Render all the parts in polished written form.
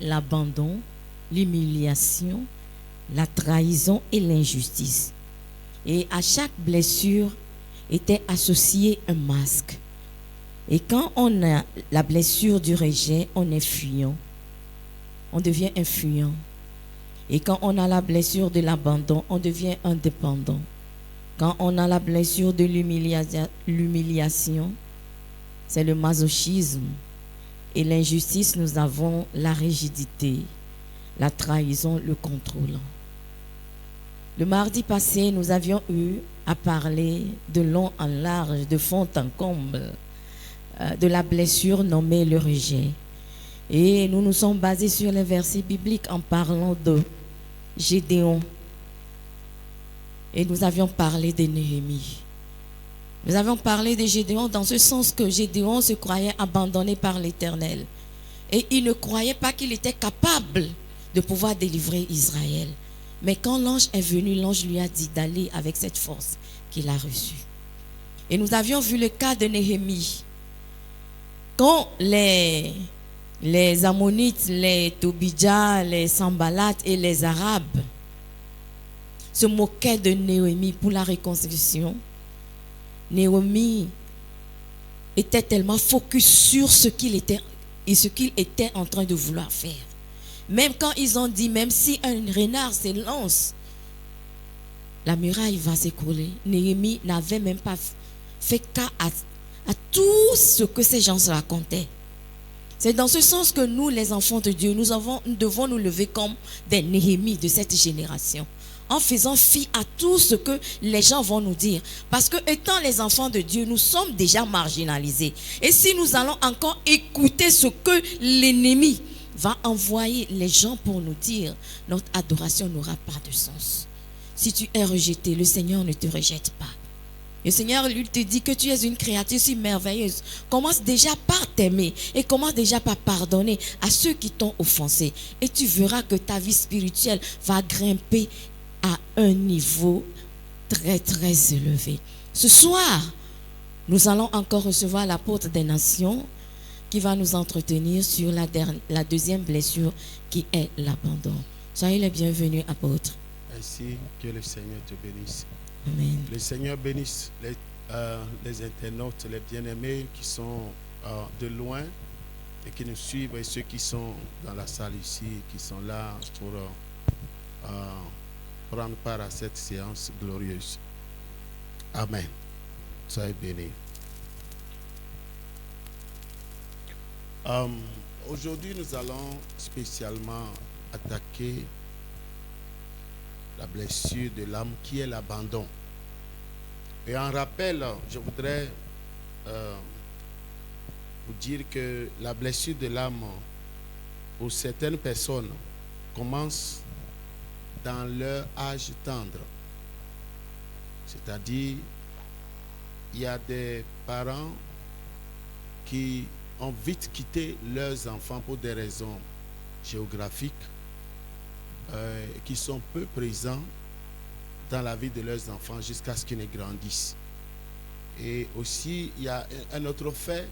l'abandon, l'humiliation, la trahison et l'injustice. Et à chaque blessure était associé un masque. Et quand on a la blessure du rejet, on est fuyant. On devient un fuyant. Et quand on a la blessure de l'abandon, on devient indépendant. Quand on a la blessure de l'humiliation, c'est le masochisme. Et l'injustice, nous avons la rigidité, la trahison, le contrôle. Le mardi passé, nous avions eu à parler de long en large, de fond en comble, de la blessure nommée le rejet. Et nous nous sommes basés sur les versets bibliques en parlant de Gédéon. Et nous avions parlé de Néhémie. Nous avions parlé de Gédéon dans ce sens que Gédéon se croyait abandonné par l'Éternel. Et il ne croyait pas qu'il était capable de pouvoir délivrer Israël. Mais quand l'ange est venu, l'ange lui a dit d'aller avec cette force qu'il a reçue. Et nous avions vu le cas de Néhémie. Quand les Ammonites, les Tobidjas, les Sambalates et les Arabes se moquaient de Néhémie pour la reconstruction, Néhémie était tellement focus sur ce qu'il était en train de vouloir faire. Même quand ils ont dit, même si un renard s'élance, la muraille va s'écrouler. Néhémie n'avait même pas fait cas à tout ce que ces gens se racontaient. C'est dans ce sens que nous, les enfants de Dieu, nous devons nous lever comme des Néhémies de cette génération, en faisant fi à tout ce que les gens vont nous dire. Parce que étant les enfants de Dieu, nous sommes déjà marginalisés. Et si nous allons encore écouter ce que l'ennemi va envoyer les gens pour nous dire, notre adoration n'aura pas de sens. Si tu es rejeté, le Seigneur ne te rejette pas. Le Seigneur lui te dit que tu es une créature si merveilleuse. Commence déjà par t'aimer et commence déjà par pardonner à ceux qui t'ont offensé. Et tu verras que ta vie spirituelle va grimper à un niveau très très élevé. Ce soir, nous allons encore recevoir l'apôtre des nations qui va nous entretenir sur la deuxième blessure qui est l'abandon. Soyez les bienvenus, apôtre. Ainsi que le Seigneur te bénisse. Amen. Le Seigneur bénisse les internautes, les bien-aimés qui sont de loin et qui nous suivent, et ceux qui sont dans la salle ici, qui sont là pour prendre part à cette séance glorieuse. Amen. Soyez bénis. Aujourd'hui, nous allons spécialement attaquer la blessure de l'âme qui est l'abandon. Et en rappel, je voudrais vous dire que la blessure de l'âme pour certaines personnes commence dans leur âge tendre. C'est-à-dire, il y a des parents qui ont vite quitté leurs enfants pour des raisons géographiques, qui sont peu présents dans la vie de leurs enfants jusqu'à ce qu'ils ne grandissent. Et aussi, il y a un autre fait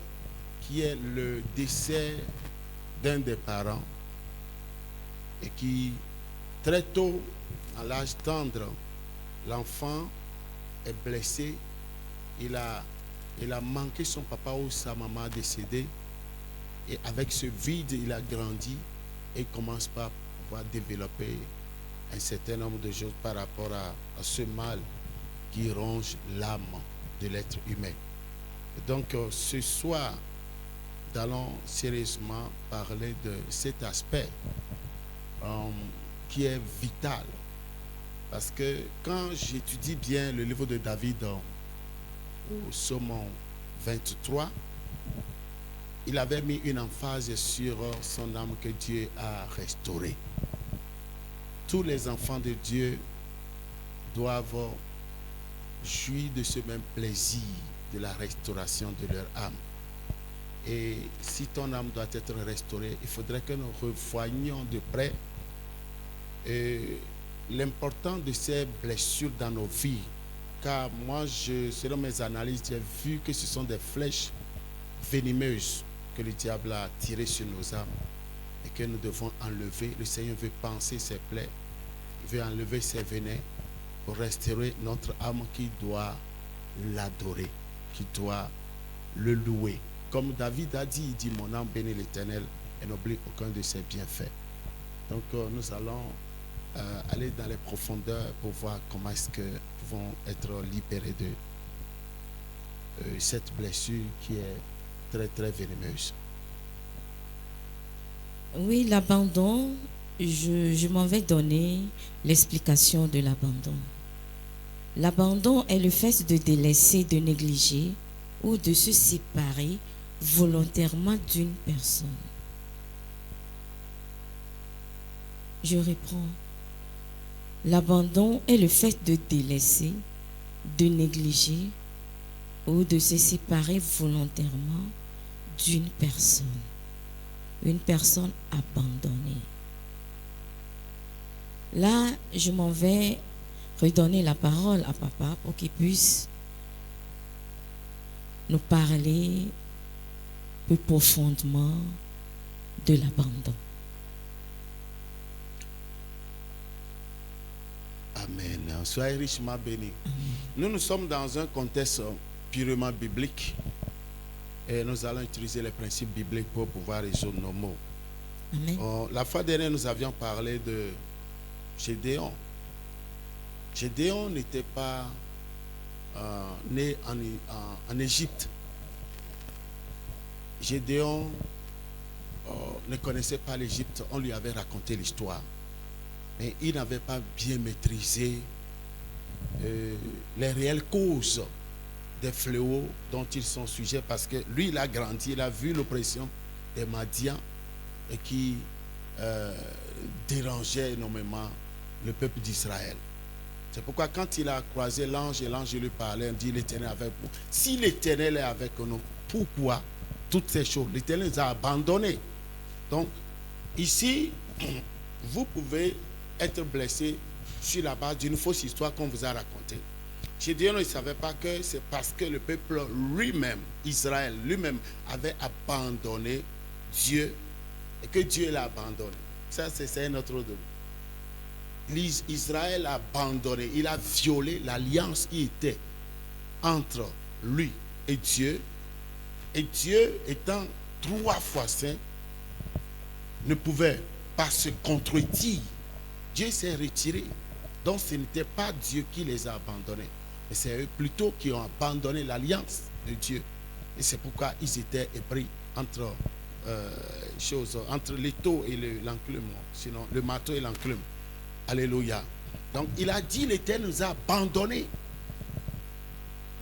qui est le décès d'un des parents et qui, très tôt, à l'âge tendre, l'enfant est blessé. Il a manqué son papa ou sa maman décédée. Et avec ce vide, il a grandi et il commence par pouvoir développer un certain nombre de choses par rapport à ce mal qui ronge l'âme de l'être humain. Et donc, ce soir, nous allons sérieusement parler de cet aspect qui est vital. Parce que quand j'étudie bien le livre de David au psaume 23, il avait mis une emphase sur son âme que Dieu a restaurée. Tous les enfants de Dieu doivent jouir de ce même plaisir de la restauration de leur âme. Et si ton âme doit être restaurée, il faudrait que nous revoyions de près l'importance de ces blessures dans nos vies. Car moi, selon mes analyses, j'ai vu que ce sont des flèches venimeuses que le diable a tirées sur nos âmes. et que nous devons enlever. Le Seigneur veut panser ses plaies, il veut enlever ses venins pour restaurer notre âme qui doit l'adorer, qui doit le louer. Comme David a dit, il dit, mon âme bénit l'Éternel et n'oublie aucun de ses bienfaits. Donc nous allons aller dans les profondeurs pour voir comment est-ce que nous pouvons être libérés de cette blessure qui est très très venimeuse. Oui, l'abandon, je m'en vais donner l'explication de l'abandon. L'abandon est le fait de délaisser, de négliger ou de se séparer volontairement d'une personne. Je reprends. L'abandon est le fait de délaisser, de négliger ou de se séparer volontairement d'une personne. Une personne abandonnée. Là, je m'en vais redonner la parole à papa pour qu'il puisse nous parler plus profondément de l'abandon. Amen. Soyez richement bénis. Nous sommes dans un contexte purement biblique et nous allons utiliser les principes bibliques pour pouvoir résoudre nos mots. Amen. La fois dernière, nous avions parlé de Gédéon. Gédéon n'était pas né en Égypte. Gédéon ne connaissait pas l'Égypte. On lui avait raconté l'histoire. Mais il n'avait pas bien maîtrisé les réelles causes des fléaux dont ils sont sujets, parce que lui, il a grandi, il a vu l'oppression des Madians et qui dérangeait énormément le peuple d'Israël. C'est pourquoi quand il a croisé l'ange et l'ange lui parlait, il dit, l'Éternel est avec vous. Si l'Éternel est avec nous, pourquoi toutes ces choses? L'Éternel nous a abandonnés. Donc, ici, vous pouvez être blessé sur la base d'une fausse histoire qu'on vous a racontée. Gédéon ne savait pas que c'est parce que le peuple lui-même, Israël lui-même, avait abandonné Dieu et que Dieu l'a abandonné. Ça, c'est un autre domaine. Israël a abandonné, il a violé l'alliance qui était entre lui et Dieu étant 3 fois saint, ne pouvait pas se contredire. Dieu s'est retiré. Donc ce n'était pas Dieu qui les a abandonnés, mais c'est eux plutôt qui ont abandonné l'alliance de Dieu. Et c'est pourquoi ils étaient épris entre entre l'étau et l'enclume, sinon le marteau et l'enclume. Alléluia. Donc il a dit, l'Éternel nous a abandonnés.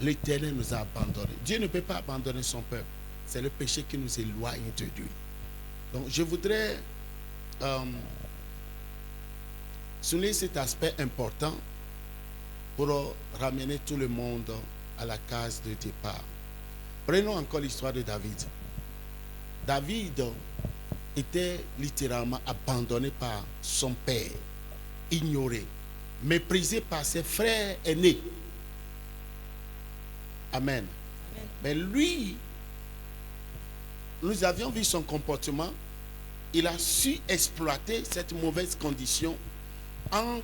L'Éternel nous a abandonnés. Dieu ne peut pas abandonner son peuple. C'est le péché qui nous éloigne de lui. Donc je voudrais souligner cet aspect important pour ramener tout le monde à la case de départ. Prenons encore l'histoire de David. David était littéralement abandonné par son père, ignoré, méprisé par ses frères aînés. Amen. Amen. Mais lui, nous avions vu son comportement. Il a su exploiter cette mauvaise condition en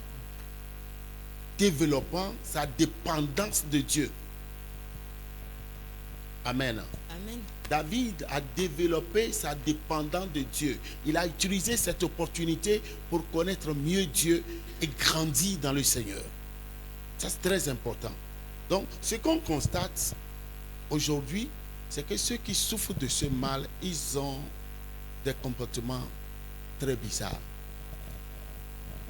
développant sa dépendance de Dieu. Amen. Amen. David a développé sa dépendance de Dieu. Il a utilisé cette opportunité pour connaître mieux Dieu et grandir dans le Seigneur. Ça, c'est très important. Donc, ce qu'on constate aujourd'hui, c'est que ceux qui souffrent de ce mal, ils ont des comportements très bizarres.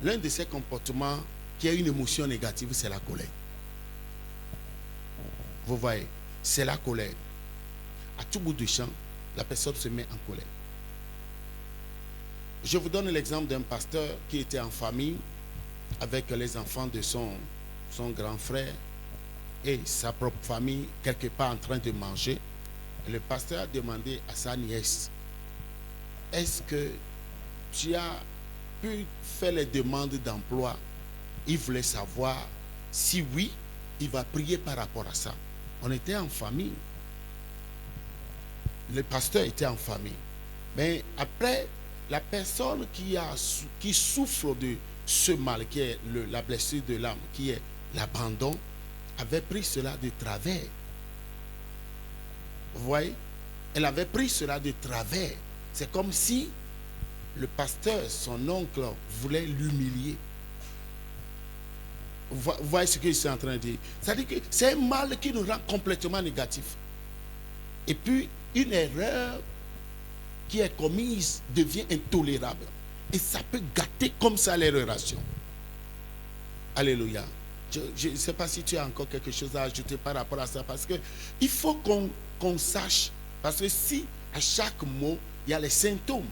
L'un de ces comportements qui a une émotion négative, c'est la colère. Vous voyez, c'est la colère. À tout bout de champ, la personne se met en colère. Je vous donne l'exemple d'un pasteur qui était en famille avec les enfants de son grand frère et sa propre famille, quelque part en train de manger. Et le pasteur a demandé à sa nièce, est-ce que tu as pu faire les demandes d'emploi? Il voulait savoir si oui, il va prier par rapport à ça. On était en famille. Le pasteur était en famille. Mais après la personne qui souffre de ce mal, qui est la blessure de l'âme, qui est l'abandon, avait pris cela de travers. Vous voyez? Elle avait pris cela de travers. C'est comme si le pasteur, son oncle, voulait l'humilier. Vous voyez ce que je suis en train de dire? C'est-à-dire que c'est un mal qui nous rend complètement négatif. Et puis, une erreur qui est commise devient intolérable. Et ça peut gâter comme ça les relations. Alléluia. Je ne sais pas si tu as encore quelque chose à ajouter par rapport à ça. Parce qu'il faut qu'on sache. Parce que si à chaque mot, il y a les symptômes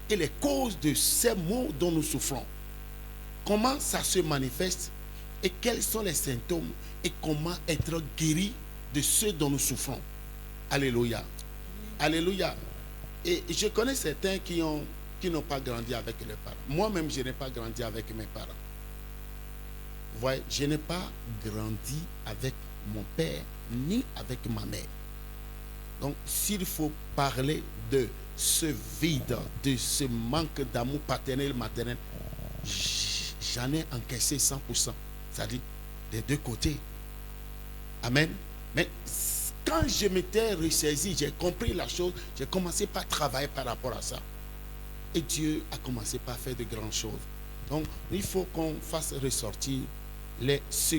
et les causes de ces maux dont nous souffrons. Comment ça se manifeste et quels sont les symptômes et comment être guéri de ceux dont nous souffrons. Alléluia. Alléluia. Et je connais certains qui n'ont pas grandi avec les parents. Moi-même, je n'ai pas grandi avec mes parents. Vous voyez, je n'ai pas grandi avec mon père ni avec ma mère. Donc, s'il faut parler de ce vide, de ce manque d'amour paternel, maternel, j'en ai encaissé 100%. C'est-à-dire des deux côtés. Amen. Mais quand je m'étais ressaisi, j'ai compris la chose, j'ai commencé par travailler par rapport à ça. Et Dieu a commencé par faire de grandes choses. Donc, il faut qu'on fasse ressortir ce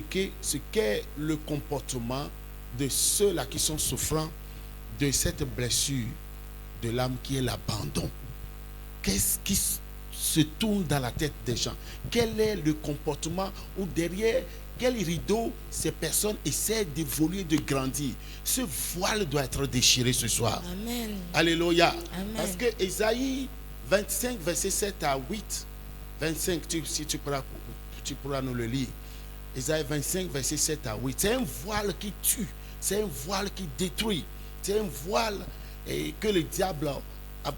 qu'est le comportement de ceux-là qui sont souffrants de cette blessure de l'âme qui est l'abandon. Qu'est-ce qui se tourne dans la tête des gens? Quel est le comportement ou derrière quel rideau ces personnes essaient d'évoluer, de grandir? Ce voile doit être déchiré ce soir. Amen. Alléluia. Amen. Parce que Ésaïe 25, verset 7 à 8, 25, si tu pourras nous le lire. Ésaïe 25, verset 7 à 8. C'est un voile qui tue. C'est un voile qui détruit. C'est un voile que le diable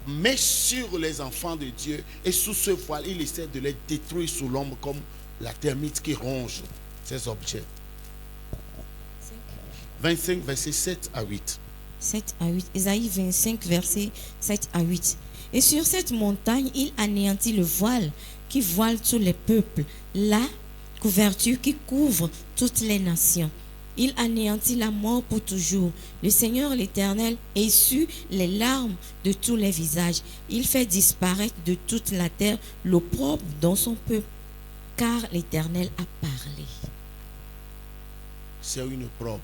met sur les enfants de Dieu. Et sous ce voile, il essaie de les détruire sous l'ombre comme la termite qui ronge ces objets. 25, verset 7 à 8. 7 à 8. Ésaïe 25, verset 7 à 8. Et sur cette montagne, il anéantit le voile qui voile tous les peuples, la couverture qui couvre toutes les nations. Il anéantit la mort pour toujours. Le Seigneur l'Éternel essuie les larmes de tous les visages. Il fait disparaître de toute la terre l'opprobre dans son peuple, car l'Éternel a parlé. C'est une opprobre.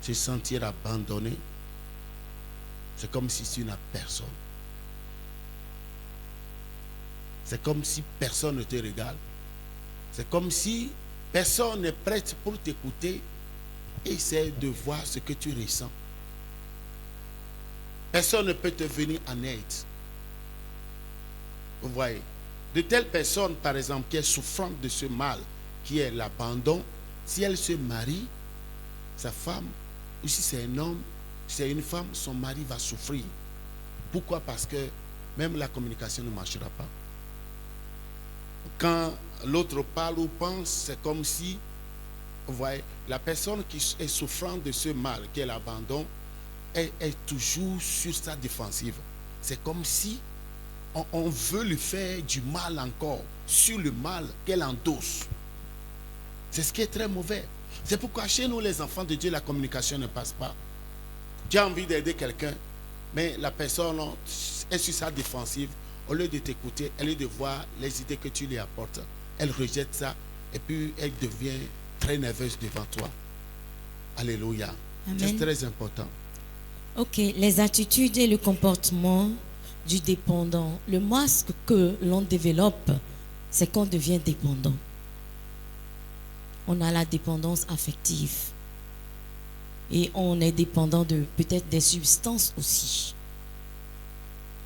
Se sentir abandonné, c'est comme si tu n'as personne. C'est comme si personne ne te regarde. C'est comme si personne n'est prêt pour t'écouter et essayer de voir ce que tu ressens. Personne ne peut te venir en aide. Vous voyez, de telles personnes, par exemple, qui est souffrante de ce mal, qui est l'abandon, si elle se marie, sa femme, ou si c'est un homme, si c'est une femme, son mari va souffrir. Pourquoi? Parce que même la communication ne marchera pas. Quand l'autre parle ou pense, c'est comme si, vous voyez, la personne qui est souffrante de ce mal, qui est l'abandon, est toujours sur sa défensive. C'est comme si on veut lui faire du mal encore, sur le mal qu'elle endosse. C'est ce qui est très mauvais. C'est pourquoi chez nous, les enfants de Dieu, la communication ne passe pas. Tu as envie d'aider quelqu'un, mais la personne est sur sa défensive. Au lieu de t'écouter, au lieu de voir les idées que tu lui apportes, elle rejette ça et puis elle devient très nerveuse devant toi. Alléluia. Amen. C'est très important. Ok, les attitudes et le comportement du dépendant. Le masque que l'on développe, c'est qu'on devient dépendant. On a la dépendance affective. Et on est dépendant de peut-être des substances aussi.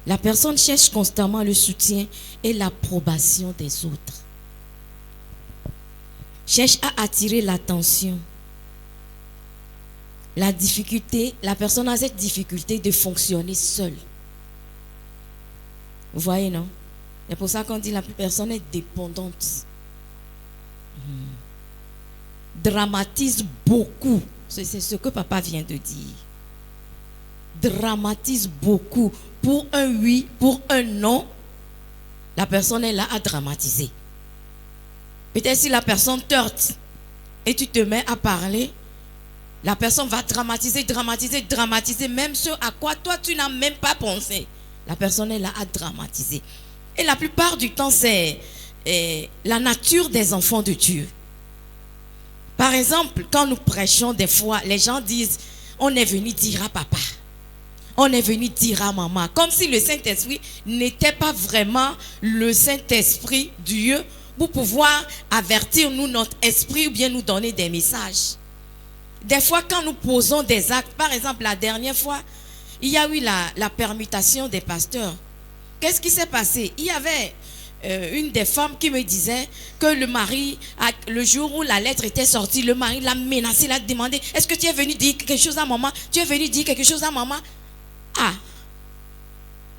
La personne cherche constamment le soutien et l'approbation des autres. Cherche à attirer l'attention. La personne a cette difficulté de fonctionner seule. Vous voyez, non? C'est pour ça qu'on dit la personne est dépendante. Dramatise beaucoup. C'est ce que papa vient de dire. dramatise beaucoup pour un oui, pour un non, la personne est là à dramatiser. Peut-être si la personne torte et tu te mets à parler, la personne va dramatiser, dramatiser, dramatiser, même ce à quoi toi tu n'as même pas pensé. La personne est là à dramatiser. Et la plupart du temps, c'est la nature des enfants de Dieu. Par exemple, quand nous prêchons, des fois, les gens disent, on est venu dire à papa, on est venu dire à maman, comme si le Saint-Esprit n'était pas vraiment le Saint-Esprit Dieu pour pouvoir avertir nous, notre esprit, ou bien nous donner des messages. Des fois, quand nous posons des actes, par exemple, la dernière fois, il y a eu la permutation des pasteurs. Qu'est-ce qui s'est passé? Il y avait une des femmes qui me disait que le mari, le jour où la lettre était sortie, le mari l'a menacé, l'a demandé, est-ce que tu es venu dire quelque chose à maman? Tu es venu dire quelque chose à maman? Ah,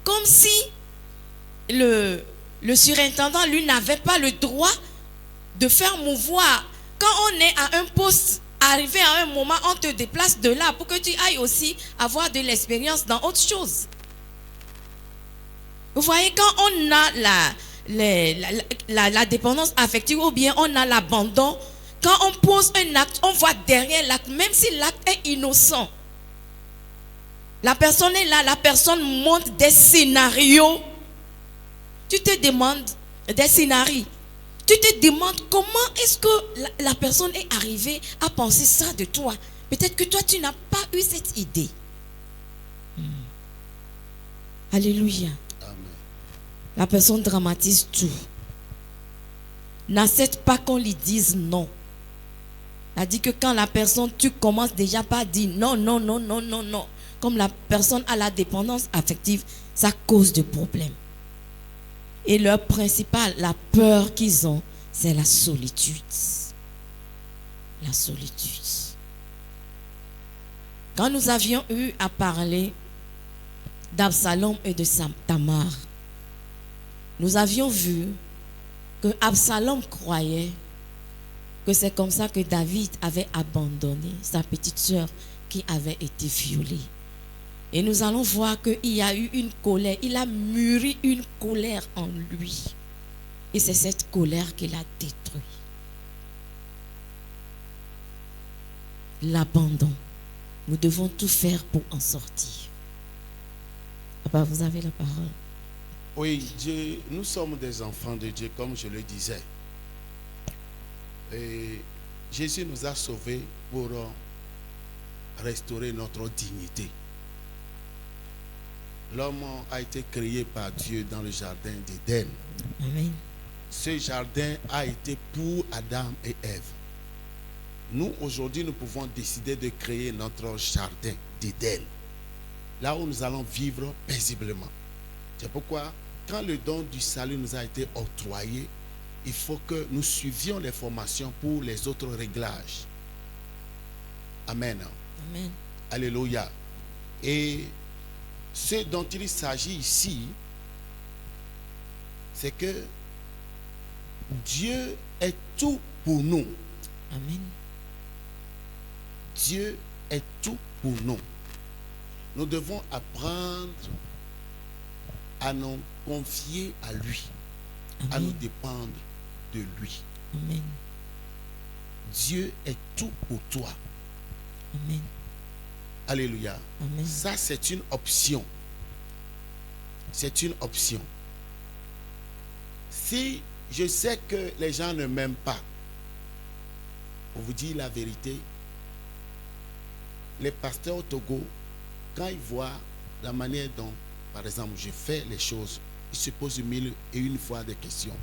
comme si le surintendant, lui, n'avait pas le droit de faire mouvoir. Quand on est à un poste, arrivé à un moment, on te déplace de là pour que tu ailles aussi avoir de l'expérience dans autre chose. Vous voyez, quand on a la dépendance affective ou bien on a l'abandon, quand on pose un acte, on voit derrière l'acte, même si l'acte est innocent, la personne est là, la personne monte des scénarios. Tu te demandes des scénarios. Tu te demandes comment est-ce que la personne est arrivée à penser ça de toi. Peut-être que toi, tu n'as pas eu cette idée. Alléluia. Amen. La personne dramatise tout. N'accepte pas qu'on lui dise non. Elle dit que quand la personne, tu commences déjà par dire non, non, non, non, non, non. Comme la personne a la dépendance affective, ça cause de problèmes. Et leur principal, la peur qu'ils ont, c'est la solitude. La solitude. Quand nous avions eu à parler d'Absalom et de Tamar, nous avions vu que Absalom croyait que c'est comme ça que David avait abandonné sa petite sœur qui avait été violée. Et nous allons voir qu'il y a eu une colère. Il a mûri une colère en lui. Et c'est cette colère qui l'a détruit. L'abandon. Nous devons tout faire pour en sortir. Papa, vous avez la parole. Oui, Dieu, nous sommes des enfants de Dieu, comme je le disais. Et Jésus nous a sauvés pour restaurer notre dignité. L'homme a été créé par Dieu dans le jardin d'Éden. Amen. Ce jardin a été pour Adam et Ève. Nous, aujourd'hui, nous pouvons décider de créer notre jardin d'Éden. Là où nous allons vivre paisiblement. C'est pourquoi, quand le don du salut nous a été octroyé, il faut que nous suivions les formations pour les autres réglages. Amen. Amen. Alléluia. Et ce dont il s'agit ici, c'est que Dieu est tout pour nous. Amen. Dieu est tout pour nous. Nous devons apprendre à nous confier à lui, Amen. à nous dépendre de lui. Amen. Dieu est tout pour toi. Amen. Alléluia. Amen. Ça, c'est une option. C'est une option. Si je sais que les gens ne m'aiment pas, pour vous dire la vérité, les pasteurs au Togo, quand ils voient la manière dont, par exemple, je fais les choses, ils se posent 1001 fois des questions.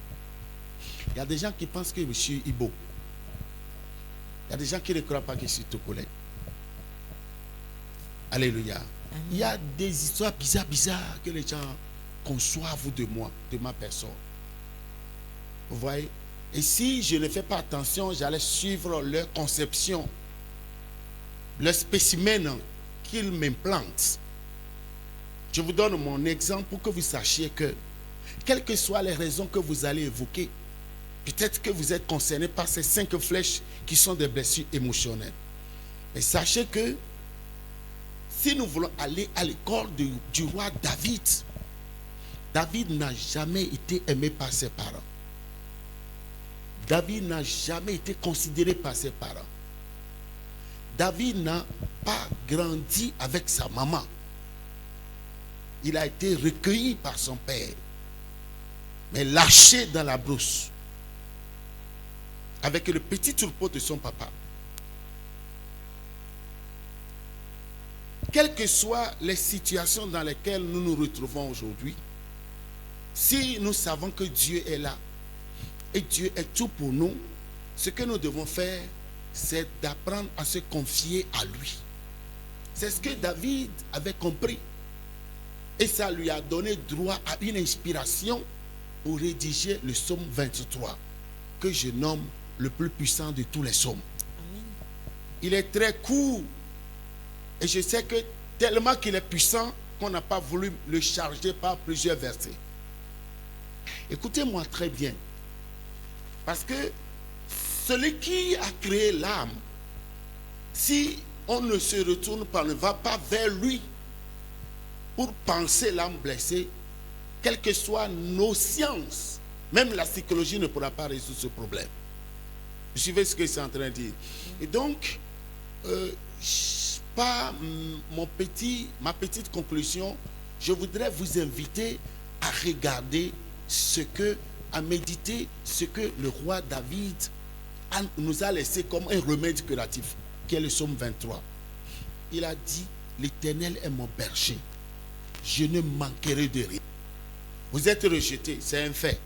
Il y a des gens qui pensent que je suis Ibo. Il y a des gens qui ne croient pas que je suis Togolais. Alléluia. Amen. Il y a des histoires bizarres que les gens conçoivent de moi, de ma personne. Vous voyez? Et si je ne fais pas attention, j'allais suivre leur conception, le spécimen qu'ils m'implantent. Je vous donne mon exemple pour que vous sachiez que, quelles que soient les raisons que vous allez évoquer, peut-être que vous êtes concerné par ces 5 flèches qui sont des blessures émotionnelles. Mais sachez que si nous voulons aller à l'école du roi David, David n'a jamais été aimé par ses parents. David n'a jamais été considéré par ses parents. David n'a pas grandi avec sa maman. Il a été recueilli par son père, mais lâché dans la brousse, avec le petit troupeau de son papa. Quelles que soient les situations dans lesquelles nous nous retrouvons aujourd'hui, si nous savons que Dieu est là et Dieu est tout pour nous, ce que nous devons faire, c'est d'apprendre à se confier à lui. C'est ce que David avait compris. Et ça lui a donné droit à une inspiration pour rédiger le psaume 23, que je nomme le plus puissant de tous les psaumes. Amen. Il est très court. Et je sais que tellement qu'il est puissant qu'on n'a pas voulu le charger par plusieurs versets. Écoutez-moi très bien. Parce que celui qui a créé l'âme, si on ne se retourne pas, ne va pas vers lui pour penser l'âme blessée, quelles que soient nos sciences, même la psychologie ne pourra pas résoudre ce problème. Vous suivez ce que c'est en train de dire. Et donc, par ma petite conclusion, je voudrais vous inviter à regarder à méditer ce que le roi David nous a laissé comme un remède curatif, qui est le psaume 23. Il a dit, l'Éternel est mon berger, je ne manquerai de rien. Vous êtes rejeté, c'est un fait.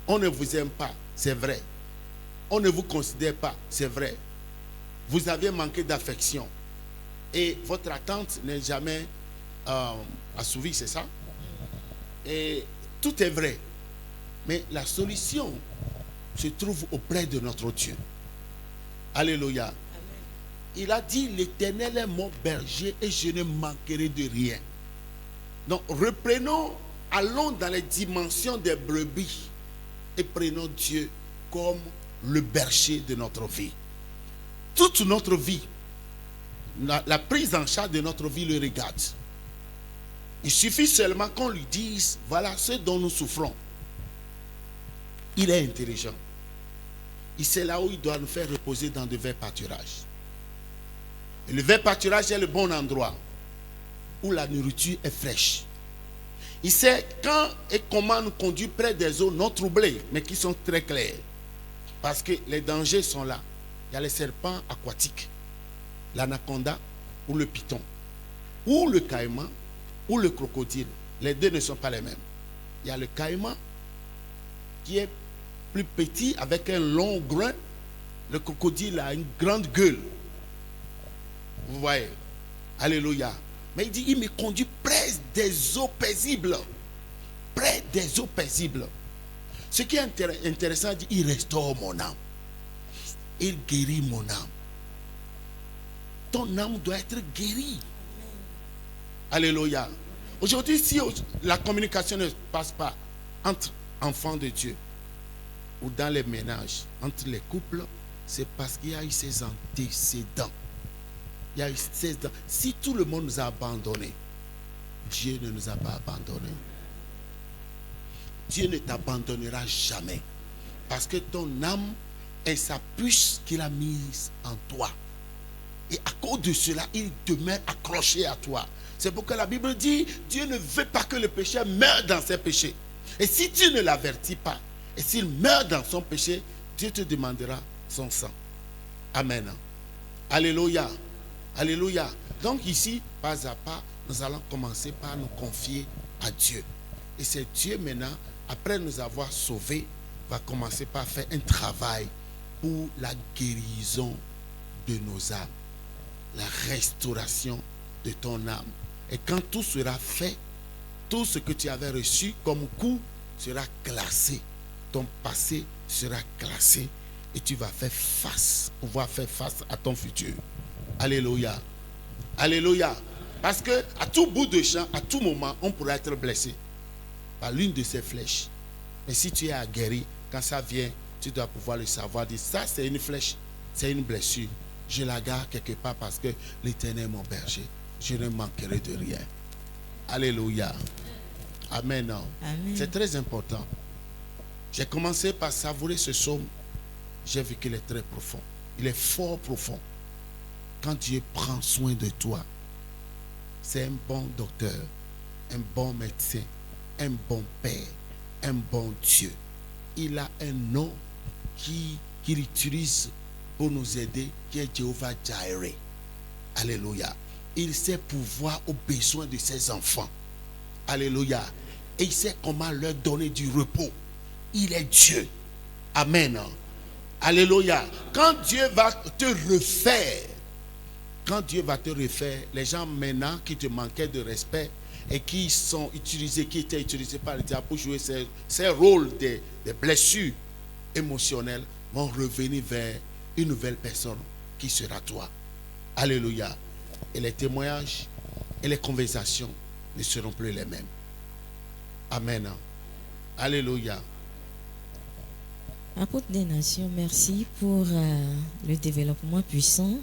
On ne vous aime pas, c'est vrai. On ne vous considère pas, c'est vrai. Vous avez manqué d'affection. Et votre attente n'est jamais assouvie, c'est ça? Et tout est vrai. Mais la solution se trouve auprès de notre Dieu. Alléluia. Amen. Il a dit, l'Éternel est mon berger et je ne manquerai de rien. Donc allons dans les dimensions des brebis et prenons Dieu comme le berger de notre vie. Toute notre vie, la prise en charge de notre vie le regarde. Il suffit seulement qu'on lui dise, voilà ce dont nous souffrons. Il est intelligent. Il sait là où il doit nous faire reposer dans de verts pâturages. Et le vert pâturage est le bon endroit où la nourriture est fraîche. Il sait quand et comment nous conduire près des eaux non troublées, mais qui sont très claires. Parce que les dangers sont là. Il y a les serpents aquatiques, l'anaconda ou le python, ou le caïman, ou le crocodile. Les deux ne sont pas les mêmes. Il y a le caïman qui est plus petit avec un long groin. Le crocodile a une grande gueule. Vous voyez? Alléluia. Mais il dit, il me conduit près des eaux paisibles. Près des eaux paisibles. Ce qui est intéressant, il dit, il restaure mon âme. Il guérit mon âme. Ton âme doit être guérie. Alléluia. Aujourd'hui, si la communication ne passe pas entre enfants de Dieu ou dans les ménages, entre les couples, c'est parce qu'il y a eu ces antécédents. Il y a eu ces antécédents. Si tout le monde nous a abandonnés, Dieu ne nous a pas abandonnés. Dieu ne t'abandonnera jamais. Parce que ton âme est sa puce qu'il a mise en toi. Et à cause de cela, il demeure accroché à toi. C'est pourquoi la Bible dit, Dieu ne veut pas que le pécheur meure dans ses péchés. Et si tu ne l'avertis pas, et s'il meurt dans son péché, Dieu te demandera son sang. Amen. Alléluia. Alléluia. Donc ici, pas à pas, nous allons commencer par nous confier à Dieu. Et c'est Dieu maintenant, après nous avoir sauvés, va commencer par faire un travail pour la guérison de nos âmes. La restauration de ton âme. Et quand tout sera fait, tout ce que tu avais reçu comme coup sera classé. Ton passé sera classé et tu vas pouvoir faire face à ton futur. Alléluia. Alléluia. Parce que à tout bout de champ, à tout moment, on pourra être blessé par l'une de ces flèches. Mais si tu es aguerri, quand ça vient, tu dois pouvoir le savoir. Dire, ça c'est une flèche, c'est une blessure. Je la garde quelque part parce que l'Éternel est mon berger. je ne manquerai de rien. Alléluia. Amen. Amen. C'est très important. J'ai commencé par savourer ce psaume. J'ai vu qu'il est très profond. Il est fort profond. Quand Dieu prend soin de toi, c'est un bon docteur, un bon médecin, un bon père, un bon Dieu. Il a un nom qu'il utilise pour nous aider, qui est Jéhovah Jireh. Alléluia. Il sait pourvoir aux besoins de ses enfants. Alléluia. Et il sait comment leur donner du repos. Il est Dieu. Amen. Alléluia. Quand Dieu va te refaire, les gens maintenant qui te manquaient de respect et qui étaient utilisés par le diable pour jouer ces rôles des blessures émotionnelles, vont revenir vers une nouvelle personne qui sera toi. Alléluia. Et les témoignages et les conversations ne seront plus les mêmes. Amen. Alléluia. Apôtre des Nations, merci pour le développement puissant.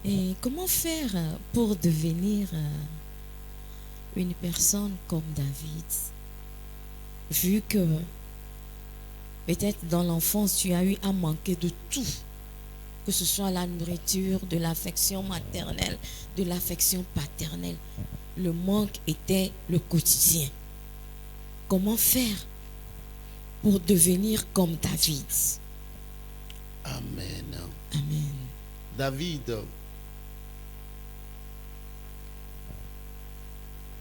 Et comment faire pour devenir une personne comme David? Vu que peut-être dans l'enfance, tu as eu à manquer de tout. Que ce soit la nourriture, de l'affection maternelle, de l'affection paternelle. Le manque était le quotidien. Comment faire pour devenir comme David? Amen. Amen. David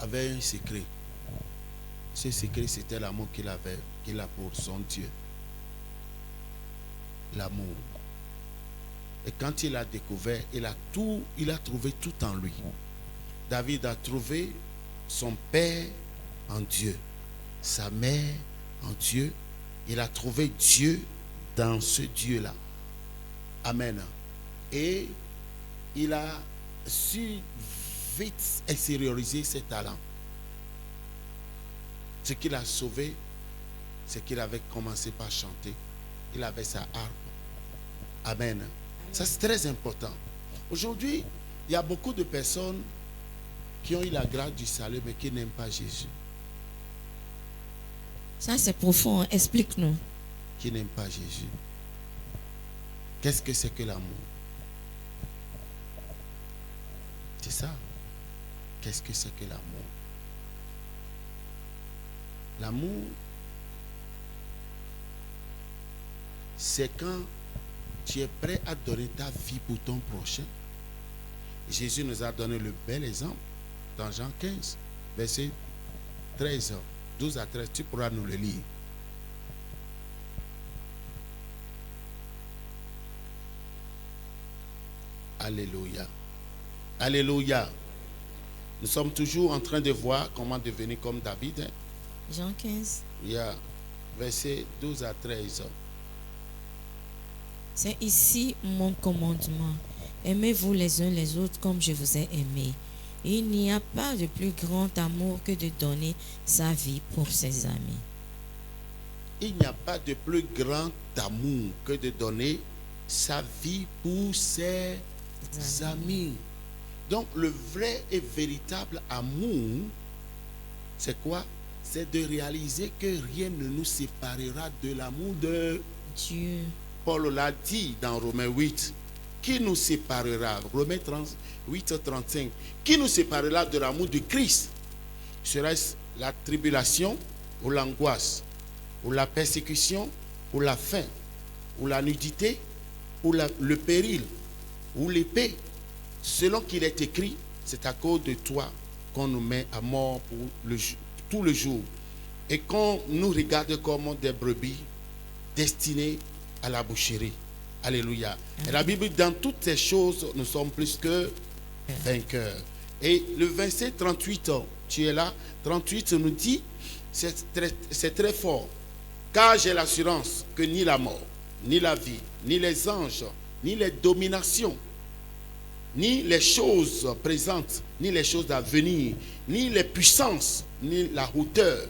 avait un secret. Ce secret, c'était l'amour qu'il a pour son Dieu. L'amour. Et quand il a découvert, il a trouvé tout en lui. David a trouvé son père en Dieu, sa mère en Dieu. Il a trouvé Dieu dans ce Dieu-là. Amen. Et il a su vite extérioriser ses talents. Ce qu'il a sauvé, c'est qu'il avait commencé par chanter. Il avait sa harpe. Amen. Ça, c'est très important. Aujourd'hui, il y a beaucoup de personnes qui ont eu la grâce du salut, mais qui n'aiment pas Jésus. Ça, c'est profond. Explique-nous. Qui n'aiment pas Jésus. Qu'est-ce que c'est que l'amour? C'est ça. Qu'est-ce que c'est que l'amour? L'amour, c'est quand tu es prêt à donner ta vie pour ton prochain. Jésus nous a donné le bel exemple dans Jean 15, verset 13, 12 à 13. Tu pourras nous le lire. Alléluia. Alléluia. Nous sommes toujours en train de voir comment devenir comme David. Hein? Jean 15. Il y a verset 12 à 13. C'est ici mon commandement. Aimez-vous les uns les autres comme je vous ai aimé. Il n'y a pas de plus grand amour que de donner sa vie pour ses amis. Il n'y a pas de plus grand amour que de donner sa vie pour ses amis. Donc le vrai et véritable amour, c'est quoi? C'est de réaliser que rien ne nous séparera de l'amour de Dieu. Paul l'a dit dans Romains 8. Qui nous séparera? Romains 8, 35. Qui nous séparera de l'amour de Christ? Serait-ce la tribulation ou l'angoisse, ou la persécution, ou la faim, ou la nudité, ou le péril, ou l'épée? Selon qu'il est écrit, c'est à cause de toi qu'on nous met à mort pour tout le jour, et qu'on nous regarde comme des brebis destinées à la boucherie. Alléluia. Et la Bible, dans toutes ces choses, nous sommes plus que vainqueurs. Et le verset 38, tu es là, 38 nous dit, c'est très fort. Car j'ai l'assurance que ni la mort, ni la vie, ni les anges, ni les dominations, ni les choses présentes, ni les choses à venir, ni les puissances, ni la hauteur,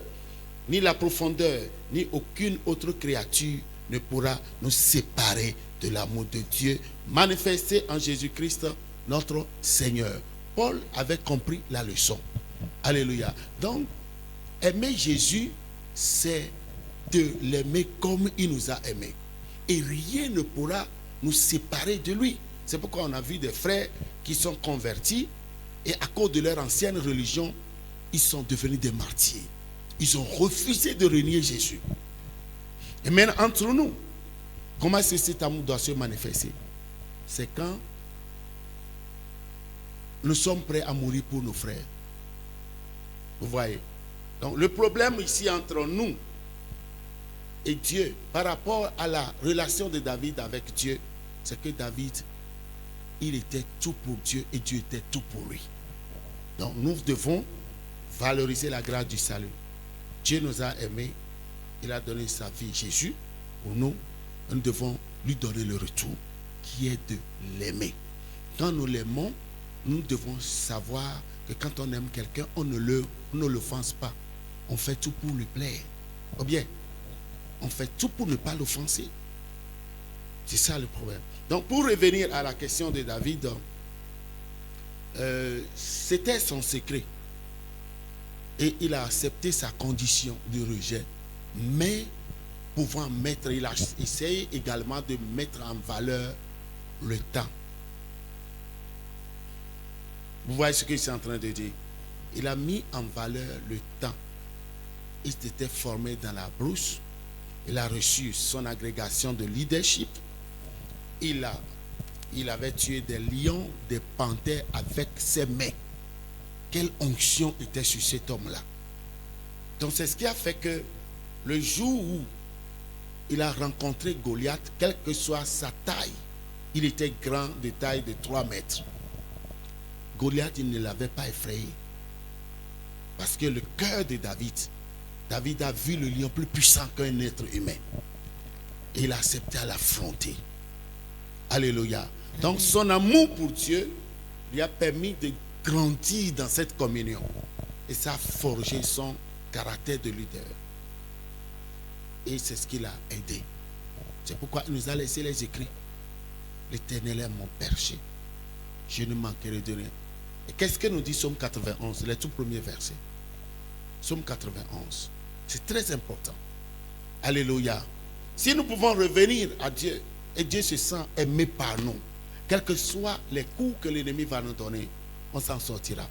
ni la profondeur, ni aucune autre créature ne pourra nous séparer de l'amour de Dieu manifesté en Jésus-Christ, notre Seigneur. Paul avait compris la leçon. Alléluia. Donc, aimer Jésus, c'est de l'aimer comme il nous a aimés. Et rien ne pourra nous séparer de lui. C'est pourquoi on a vu des frères qui sont convertis et à cause de leur ancienne religion, ils sont devenus des martyrs. Ils ont refusé de renier Jésus. Et maintenant, entre nous, comment est-ce que cet amour doit se manifester? C'est quand nous sommes prêts à mourir pour nos frères. Vous voyez? Donc le problème ici entre nous et Dieu, par rapport à la relation de David avec Dieu, c'est que David, il était tout pour Dieu et Dieu était tout pour lui. Donc nous devons valoriser la grâce du salut. Dieu nous a aimés, il a donné sa vie, Jésus, pour nous. Nous devons lui donner le retour, qui est de l'aimer. Quand nous l'aimons, nous devons savoir que quand on aime quelqu'un, on ne l'offense pas. On fait tout pour lui plaire. Ou bien, on fait tout pour ne pas l'offenser. C'est ça le problème. Donc, pour revenir à la question de David, c'était son secret. Et il a accepté sa condition de rejet. Mais, pouvant mettre, il a essayé également de mettre en valeur le temps. Vous voyez ce qu'il est en train de dire. Il a mis en valeur le temps. Il s'était formé dans la brousse. Il a reçu son agrégation de leadership. Il avait tué des lions, des panthères avec ses mains. Quelle onction était sur cet homme-là. Donc c'est ce qui a fait que le jour où il a rencontré Goliath, quelle que soit sa taille, il était grand de taille de 3 mètres. Goliath, il ne l'avait pas effrayé. Parce que le cœur de David a vu le lion plus puissant qu'un être humain. Et il a accepté à l'affronter. Alléluia. Donc son amour pour Dieu lui a permis de grandir dans cette communion. Et ça a forgé son caractère de leader. Et c'est ce qui l'a aidé. C'est pourquoi il nous a laissé les écrits. L'Éternel est mon berger. Je ne manquerai de rien. Et qu'est-ce que nous dit Psaume 91, les tout premiers versets? Psaume 91. C'est très important. Alléluia. Si nous pouvons revenir à Dieu, et Dieu se sent aimé par nous, quels que soient les coups que l'ennemi va nous donner, on s'en sortira.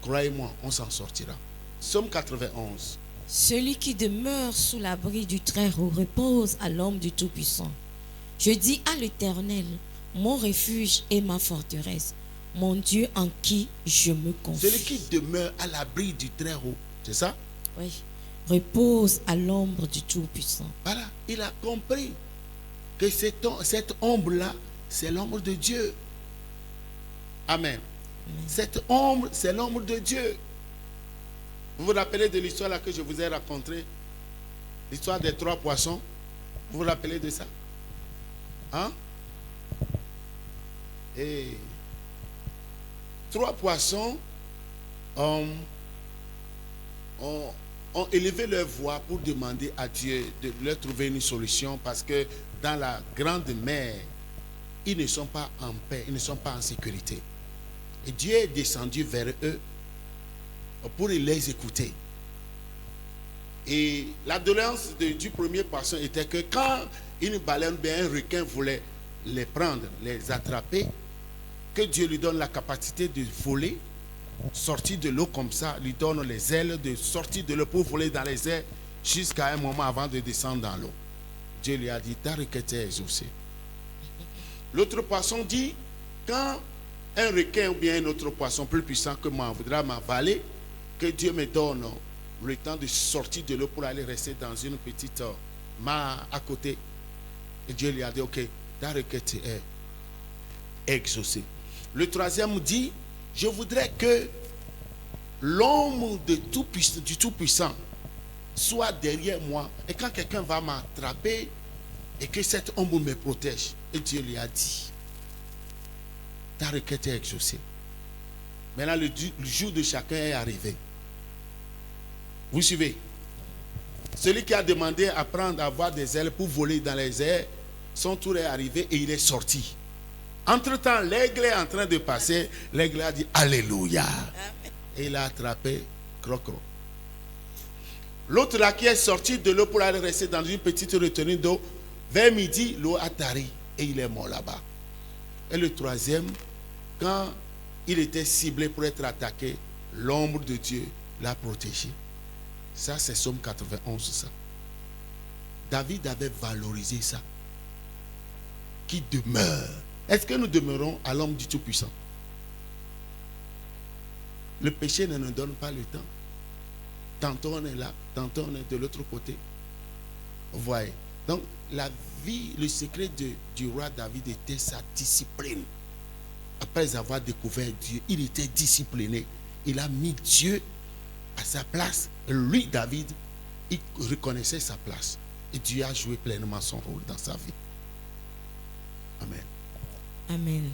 Croyez-moi, on s'en sortira. Psaume 91. Celui qui demeure sous l'abri du Très-Haut repose à l'ombre du Tout-Puissant. Je dis à l'Éternel, mon refuge et ma forteresse, mon Dieu en qui je me confie. Celui qui demeure à l'abri du Très-Haut, c'est ça? Oui. Repose à l'ombre du Tout-Puissant. Voilà, il a compris que cette ombre-là, c'est l'ombre de Dieu. Amen. Amen. Cette ombre, c'est l'ombre de Dieu. Vous vous rappelez de l'histoire là que je vous ai racontée? L'histoire des 3 poissons? Vous vous rappelez de ça? Hein? Et 3 poissons ont élevé leur voix pour demander à Dieu de leur trouver une solution, parce que dans la grande mer, ils ne sont pas en paix, ils ne sont pas en sécurité. Et Dieu est descendu vers eux pour les écouter. Et la doléance du premier poisson était que quand une baleine, bien un requin voulait les prendre, les attraper, que Dieu lui donne la capacité de voler, sortir de l'eau comme ça, lui donne les ailes de sortir de l'eau pour voler dans les airs jusqu'à un moment avant de descendre dans l'eau. Dieu lui a dit, ta requête est exaucée. L'autre poisson dit, quand un requin ou bien un autre poisson plus puissant que moi voudra m'avaler, que Dieu me donne le temps de sortir de l'eau pour aller rester dans une petite mare à côté. Et Dieu lui a dit, ok, ta requête est exaucée. Le troisième dit, je voudrais que l'ombre du Tout-Puissant soit derrière moi. Et quand quelqu'un va m'attraper, et que cette ombre me protège. Et Dieu lui a dit, ta requête est exaucée. Maintenant, le jour de chacun est arrivé. Vous suivez? Celui qui a demandé à avoir des ailes pour voler dans les airs, son tour est arrivé et il est sorti. Entre-temps, l'aigle est en train de passer. L'aigle a dit Alléluia. Et il a attrapé Crocro. L'autre là qui est sorti de l'eau pour aller rester dans une petite retenue d'eau, vers midi, l'eau a tari et il est mort là-bas. Et le troisième, quand il était ciblé pour être attaqué, l'ombre de Dieu l'a protégé. Ça, c'est Psaume 91, ça. David avait valorisé ça. Qui demeure. Est-ce que nous demeurons à l'homme du Tout-Puissant? Le péché ne nous donne pas le temps. Tantôt on est là, tantôt on est de l'autre côté. Vous voyez. Donc, la vie, le secret du roi David était sa discipline. Après avoir découvert Dieu, il était discipliné. Il a mis Dieu à sa place. Lui, David, il reconnaissait sa place. Et Dieu a joué pleinement son rôle dans sa vie. Amen. Amen.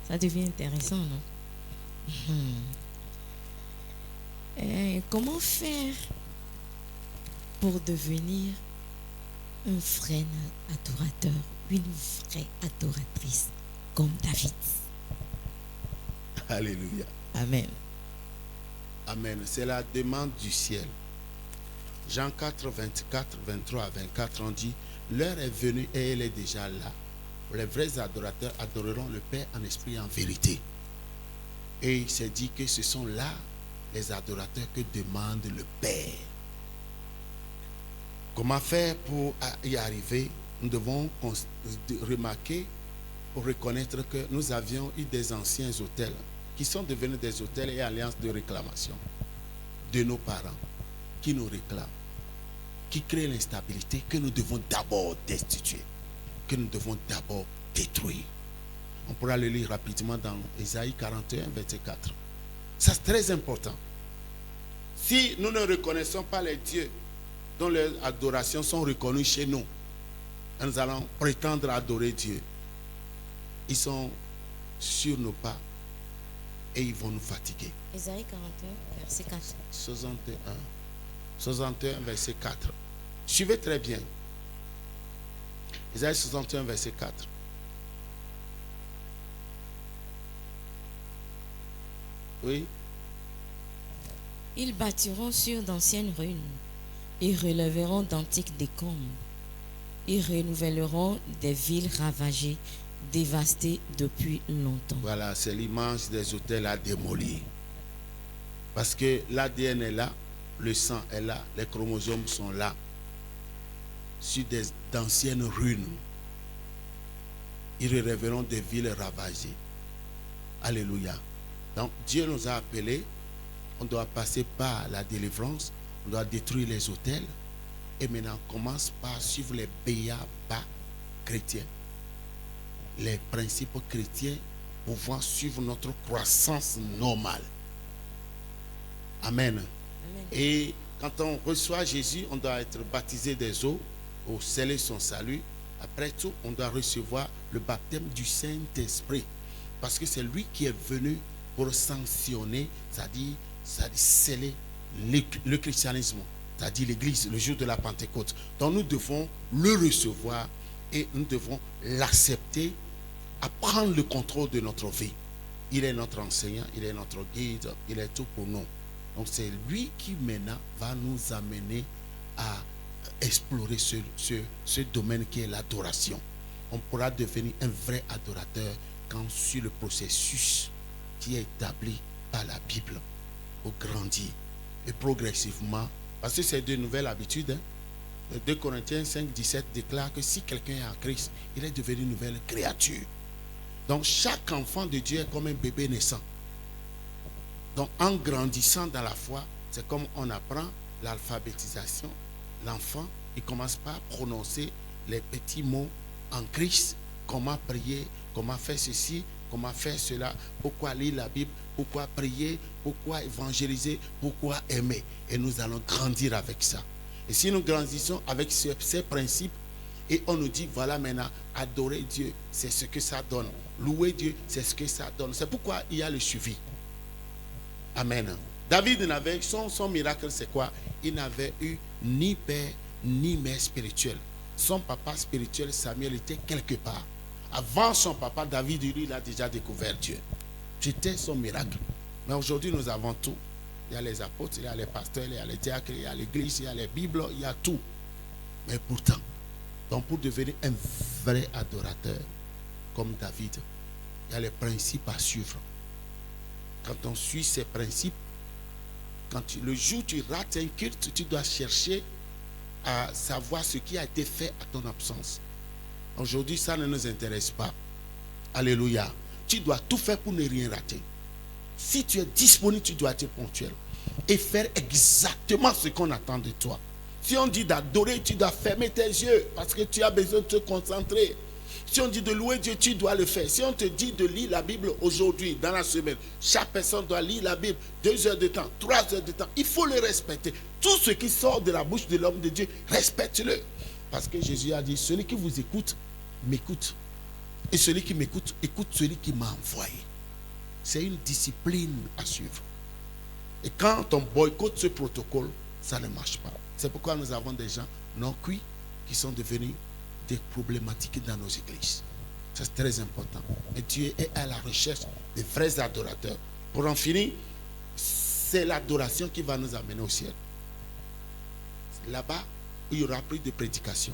Ça devient intéressant, non? Comment faire pour devenir un vrai adorateur, une vraie adoratrice comme David? Alléluia. Amen. Amen. C'est la demande du ciel. Jean 4, 24, 23 à 24, on dit, l'heure est venue et elle est déjà là. Les vrais adorateurs adoreront le Père en esprit et en vérité. Et il s'est dit que ce sont là les adorateurs que demande le Père. Comment faire pour y arriver? Nous devons remarquer, pour reconnaître que nous avions eu des anciens hôtels qui sont devenus des hôtels et alliances de réclamation de nos parents qui nous réclament, qui créent l'instabilité que nous devons d'abord destituer, que nous devons d'abord détruire. On pourra le lire rapidement dans Ésaïe 41, verset 4. Ça, c'est très important. Si nous ne reconnaissons pas les dieux dont les adorations sont reconnues chez nous, nous allons prétendre adorer Dieu. Ils sont sur nos pas et ils vont nous fatiguer. Ésaïe 41, verset 4. 61, verset 4. Suivez très bien. Ésaïe 61, verset 4. Oui. Ils bâtiront sur d'anciennes ruines et relèveront d'antiques décombres. Ils renouvelleront des villes ravagées, dévastées depuis longtemps. Voilà, c'est l'image des hôtels à démolir. Parce que l'ADN est là, le sang est là, les chromosomes sont là, sur d'anciennes ruines. Ils relèveront des villes ravagées. Alléluia. Donc Dieu nous a appelés, on doit passer par la délivrance, on doit détruire les hôtels. Et maintenant, on commence par suivre les béaba chrétiens. Les principes chrétiens pour pouvoir suivre notre croissance normale. Amen. Amen. Et quand on reçoit Jésus, on doit être baptisé des eaux pour sceller son salut. Après tout, on doit recevoir le baptême du Saint-Esprit. Parce que c'est lui qui est venu pour sanctionner, c'est-à-dire sceller le christianisme, c'est-à-dire l'Église, le jour de la Pentecôte. Donc nous devons le recevoir et nous devons l'accepter, à prendre le contrôle de notre vie. Il est notre enseignant, il est notre guide, il est tout pour nous. Donc c'est lui qui maintenant va nous amener à explorer ce domaine qui est l'adoration. On pourra devenir un vrai adorateur quand sur le processus qui est établi par la Bible pour grandir et progressivement, parce que c'est de nouvelles habitudes. 2 Corinthiens 5, 17 déclare que si quelqu'un est en Christ, il est devenu une nouvelle créature. Donc chaque enfant de Dieu est comme un bébé naissant. Donc en grandissant dans la foi, c'est comme on apprend l'alphabétisation. L'enfant, il commence par prononcer les petits mots en Christ, comment prier, comment faire ceci, comment faire cela, pourquoi lire la Bible, pourquoi prier, pourquoi évangéliser, pourquoi aimer. Et nous allons grandir avec ça. Et si nous grandissons avec ces principes, et on nous dit, voilà maintenant, adorer Dieu, c'est ce que ça donne. Louer Dieu, c'est ce que ça donne. C'est pourquoi il y a le suivi. Amen. David n'avait, son miracle, c'est quoi? Il n'avait eu ni père, ni mère spirituelle. Son papa spirituel, Samuel, était quelque part. Avant son papa, David, lui, il a déjà découvert Dieu. C'était son miracle. Mais aujourd'hui, nous avons tout. Il y a les apôtres, il y a les pasteurs, il y a les diacres, il y a l'église, il y a les bibles, il y a tout. Mais pourtant, donc pour devenir un vrai adorateur comme David, il y a les principes à suivre. Quand on suit ces principes, le jour où tu rates un culte, tu dois chercher à savoir ce qui a été fait à ton absence. Aujourd'hui, ça ne nous intéresse pas. Alléluia. Tu dois tout faire pour ne rien rater. Si tu es disponible, tu dois être ponctuel et faire exactement ce qu'on attend de toi. Si on dit d'adorer, tu dois fermer tes yeux parce que tu as besoin de te concentrer. Si on dit de louer Dieu, tu dois le faire. Si on te dit de lire la Bible aujourd'hui, dans la semaine, chaque personne doit lire la Bible 2 heures de temps, 3 heures de temps. Il faut le respecter. Tout ce qui sort de la bouche de l'homme de Dieu, respecte-le. Parce que Jésus a dit, celui qui vous écoute, m'écoute. Et celui qui m'écoute, écoute celui qui m'a envoyé. C'est une discipline à suivre. Et quand on boycotte ce protocole, ça ne marche pas. C'est pourquoi nous avons des gens non cuits qui sont devenus des problématiques dans nos églises. C'est très important. Et Dieu est à la recherche des vrais adorateurs. Pour en finir, c'est l'adoration qui va nous amener au ciel. Là-bas, il n'y aura plus de prédication.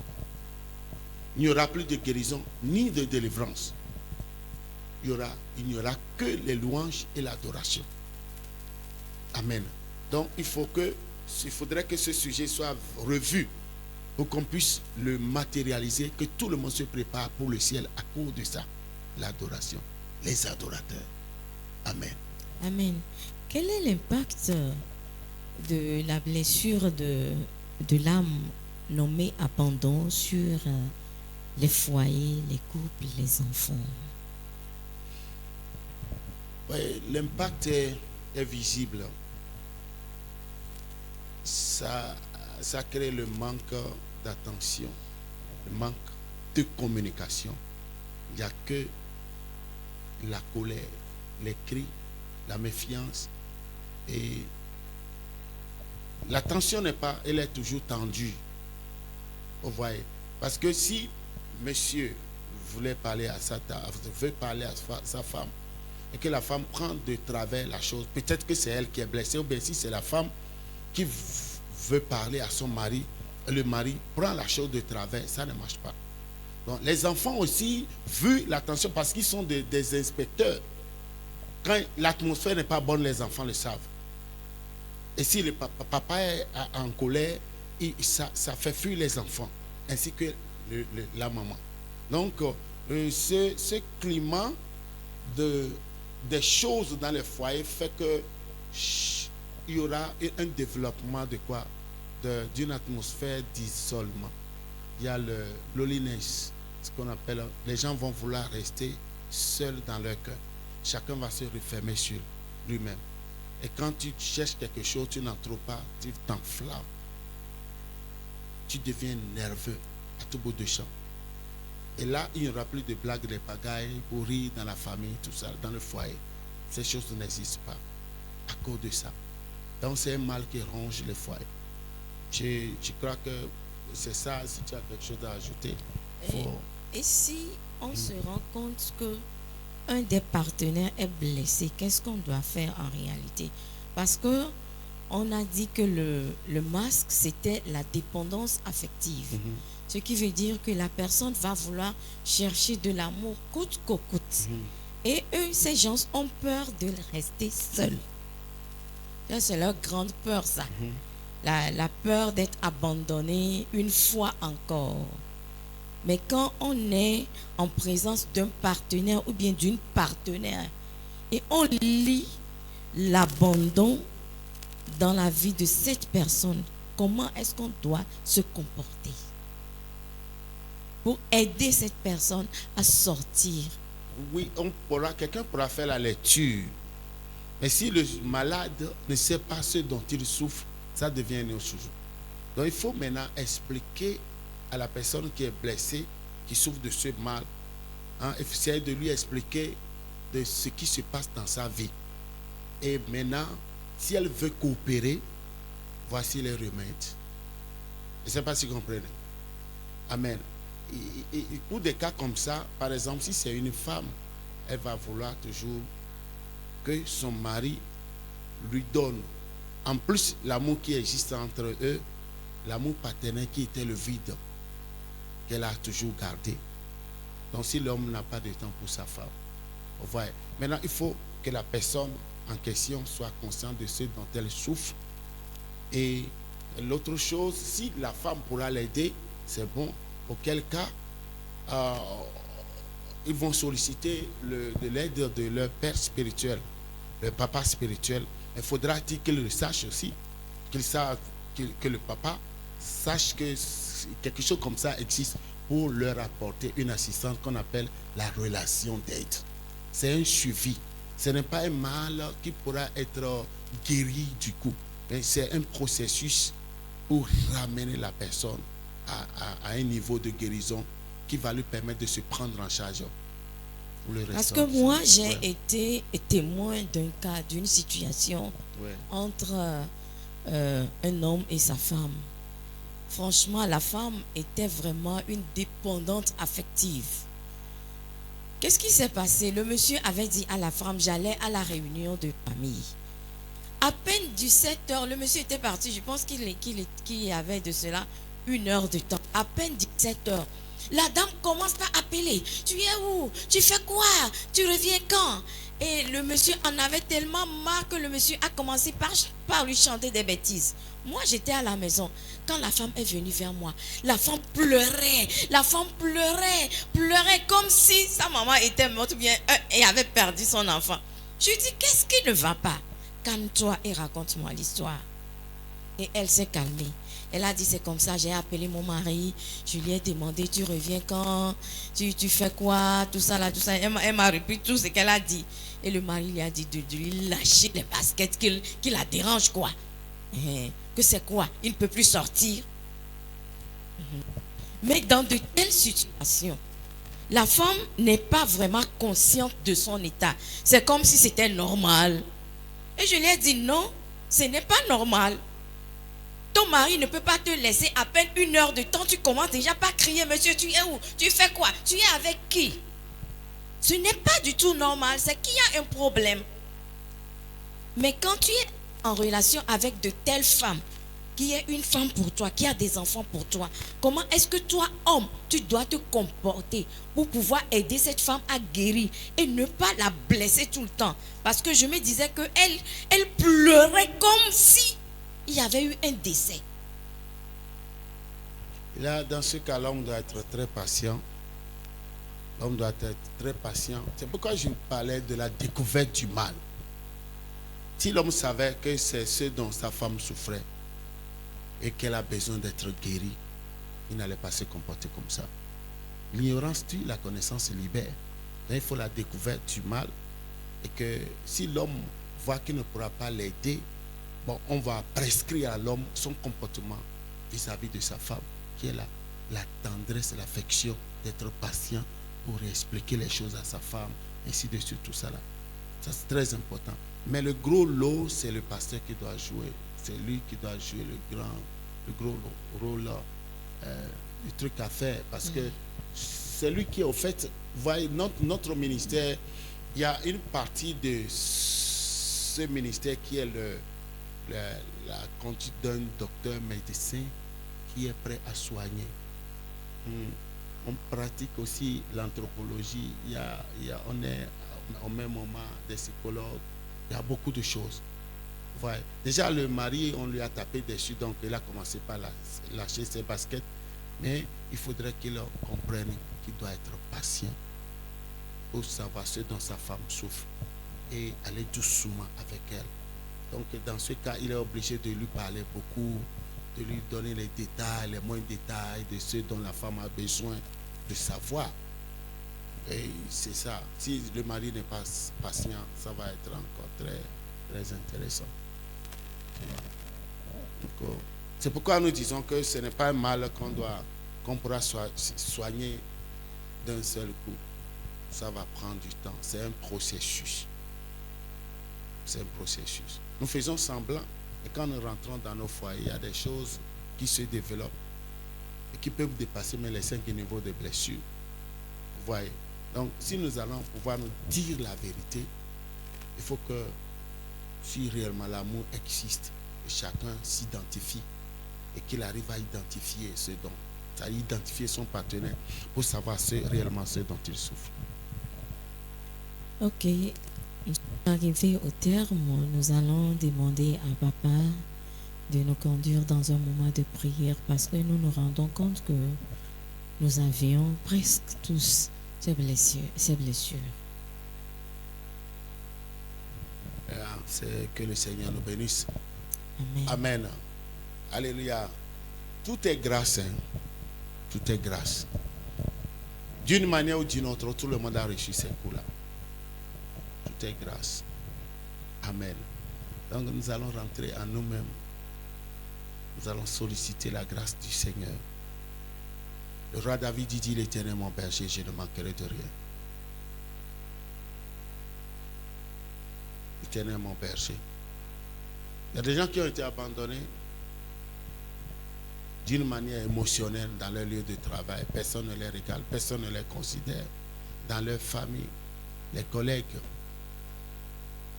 Il n'y aura plus de guérison ni de délivrance. Il n'y aura que les louanges et l'adoration. Amen. Donc il faudrait que ce sujet soit revu pour qu'on puisse le matérialiser, que tout le monde se prépare pour le ciel à cause de ça. L'adoration, les adorateurs. Amen. Amen. Quel est l'impact de la blessure de l'âme nommée abandon sur les foyers, les couples, les enfants? Oui, l'impact est visible. Ça crée le manque d'attention, le manque de communication. Il n'y a que la colère, les cris, la méfiance. Et l'attention elle est toujours tendue. Vous voyez. Parce que si monsieur veut parler à sa femme, et que la femme prend de travers la chose, peut-être que c'est elle qui est blessée, ou bien si c'est la femme qui veut parler à son mari, le mari prend la chose de travers, ça ne marche pas. Donc les enfants aussi, vu l'attention, parce qu'ils sont des inspecteurs, quand l'atmosphère n'est pas bonne, les enfants le savent. Et si le papa est en colère, ça fait fuir les enfants, ainsi que la maman. Donc ce climat des choses dans les foyers fait que il y aura un développement d'une atmosphère d'isolement. Il y a le loneliness, ce qu'on appelle, les gens vont vouloir rester seuls dans leur cœur. Chacun va se refermer sur lui-même. Et quand tu cherches quelque chose, tu n'en trouves pas, tu t'enflammes. Tu deviens nerveux à tout bout de champ. Et là, il n'y aura plus de blagues, de pagailles pour rire dans la famille, tout ça, dans le foyer. Ces choses n'existent pas à cause de ça. Donc c'est un mal qui ronge le foyer. Je crois que c'est ça. Si tu as quelque chose à ajouter. Et si on se rend compte que un des partenaires est blessé, qu'est-ce qu'on doit faire en réalité? Parce que on a dit que le masque, c'était la dépendance affective. Ce qui veut dire que la personne va vouloir chercher de l'amour coûte que coûte. Et eux, ces gens ont peur de rester seuls. C'est leur grande peur, ça. La peur d'être abandonné une fois encore. Mais quand on est en présence d'un partenaire ou bien d'une partenaire et on lit l'abandon dans la vie de cette personne, comment est-ce qu'on doit se comporter pour aider cette personne à sortir? Oui, quelqu'un pourra faire la lecture. Mais si le malade ne sait pas ce dont il souffre, ça devient une autre chose. Donc il faut maintenant expliquer à la personne qui est blessée, qui souffre de ce mal, essayer de lui expliquer de ce qui se passe dans sa vie. Et maintenant, si elle veut coopérer, voici les remèdes. Je ne sais pas si vous comprenez. Amen. Et pour des cas comme ça, par exemple, si c'est une femme, elle va vouloir toujours que son mari lui donne, en plus l'amour qui existe entre eux, l'amour paternel qui était le vide qu'elle a toujours gardé. Donc si l'homme n'a pas de temps pour sa femme, vous voyez. Maintenant, il faut que la personne en question soit consciente de ce dont elle souffre. Et l'autre chose, si la femme pourra l'aider, c'est bon. Auquel cas, ils vont solliciter de l'aide de leur père spirituel, le papa spirituel. Il faudra-t-il qu'il le sache aussi, que le papa sache que quelque chose comme ça existe pour leur apporter une assistance qu'on appelle la relation d'aide. C'est un suivi. Ce n'est pas un mal qui pourra être guéri du coup, mais c'est un processus pour ramener la personne à un niveau de guérison qui va lui permettre de se prendre en charge. Parce que moi, j'ai été témoin d'un cas, d'une situation entre un homme et sa femme. Franchement, la femme était vraiment une dépendante affective. Qu'est-ce qui s'est passé? Le monsieur avait dit à la femme, j'allais à la réunion de famille. À peine 17h, le monsieur était parti, je pense qu'il y avait de cela 1 heure de temps. À peine 17h, la dame commence à appeler. Tu es où? Tu fais quoi? Tu reviens quand? Et le monsieur en avait tellement marre que le monsieur a commencé par lui chanter des bêtises. Moi, j'étais à la maison. Quand la femme est venue vers moi, la femme pleurait. La femme pleurait comme si sa maman était morte ou bien et avait perdu son enfant. Je lui dis, qu'est-ce qui ne va pas? Calme-toi et raconte-moi l'histoire. Et elle s'est calmée. Elle a dit, c'est comme ça, j'ai appelé mon mari, je lui ai demandé, tu reviens quand, tu fais quoi, tout ça là, tout ça. Elle m'a repris tout ce qu'elle a dit. Et le mari lui a dit de lui lâcher les baskets qui la dérangent quoi. Que c'est quoi? Il ne peut plus sortir. Mais dans de telles situations, la femme n'est pas vraiment consciente de son état. C'est comme si c'était normal. Et je lui ai dit non, ce n'est pas normal. Ton mari ne peut pas te laisser à peine 1 heure de temps. Tu commences déjà par crier, monsieur, tu es où? Tu fais quoi? Tu es avec qui? Ce n'est pas du tout normal. C'est qu'il y a un problème. Mais quand tu es en relation avec de telles femmes, qui est une femme pour toi, qui a des enfants pour toi, comment est-ce que toi, homme, tu dois te comporter pour pouvoir aider cette femme à guérir et ne pas la blesser tout le temps? Parce que je me disais qu'elle pleurait comme si il y avait eu un décès. Là, dans ce cas, l'homme doit être très patient. L'homme doit être très patient. C'est pourquoi je parlais de la découverte du mal. Si l'homme savait que c'est ce dont sa femme souffrait et qu'elle a besoin d'être guérie, il n'allait pas se comporter comme ça. L'ignorance tue, la connaissance libère. Donc, il faut la découverte du mal. Et que si l'homme voit qu'il ne pourra pas l'aider, bon, on va prescrire à l'homme son comportement vis-à-vis de sa femme, qui est la tendresse et l'affection, d'être patient pour expliquer les choses à sa femme, ainsi de suite, tout ça là. Ça, c'est très important. Mais le gros lot, c'est le pasteur qui doit jouer. C'est lui qui doit jouer le gros rôle du truc à faire. Parce que c'est lui qui, au fait, voyez, notre ministère, il y a une partie de ce ministère qui est la conduite d'un docteur médecin qui est prêt à soigner. On pratique aussi l'anthropologie. On est au même moment des psychologues. Il y a beaucoup de choses. Ouais. Déjà, le mari, on lui a tapé dessus, donc il a commencé par lâcher ses baskets. Mais il faudrait qu'il comprenne qu'il doit être patient pour savoir ce dont sa femme souffre et aller doucement avec elle. Donc, dans ce cas, il est obligé de lui parler beaucoup, de lui donner les détails, les moindres détails de ce dont la femme a besoin de savoir. Et c'est ça. Si le mari n'est pas patient, ça va être encore très, très intéressant. C'est pourquoi nous disons que ce n'est pas un mal qu'on pourra soigner d'un seul coup. Ça va prendre du temps. C'est un processus. C'est un processus. Nous faisons semblant et quand nous rentrons dans nos foyers, il y a des choses qui se développent. et qui peuvent dépasser même les 5 niveaux de blessures. Vous voyez? Donc, si nous allons pouvoir nous dire la vérité, il faut que, si réellement l'amour existe, que chacun s'identifie et qu'il arrive à identifier ce dont, à identifier son partenaire pour savoir réellement ce dont il souffre. Ok, arrivé au terme, nous allons demander à Papa de nous conduire dans un moment de prière parce que nous nous rendons compte que nous avions presque tous ces blessures. C'est que le Seigneur nous bénisse. Amen. Amen. Alléluia. Tout est grâce. Hein. Tout est grâce. D'une manière ou d'une autre, tout le monde a reçu ces coups-là. Tout est grâce. Amen. Donc nous allons rentrer en nous-mêmes. Nous allons solliciter la grâce du Seigneur. Le roi David dit, l'Éternel mon berger, je ne manquerai de rien. L'Éternel mon berger. Il y a des gens qui ont été abandonnés d'une manière émotionnelle dans leur lieu de travail. Personne ne les regarde, personne ne les considère. Dans leur famille, les collègues.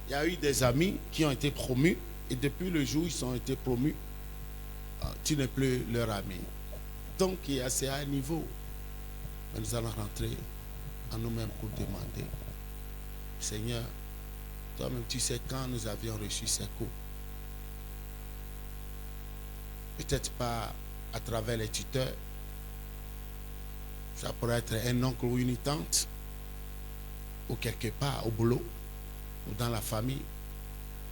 Il y a eu des amis qui ont été promus et depuis le jour où ils ont été promus, tu n'es plus leur ami. Donc c'est à un niveau. Mais nous allons rentrer en nous-mêmes pour demander, Seigneur, toi-même tu sais quand nous avions reçu ces coups. Peut-être pas à travers les tuteurs. Ça pourrait être un oncle ou une tante, ou quelque part au boulot, ou dans la famille,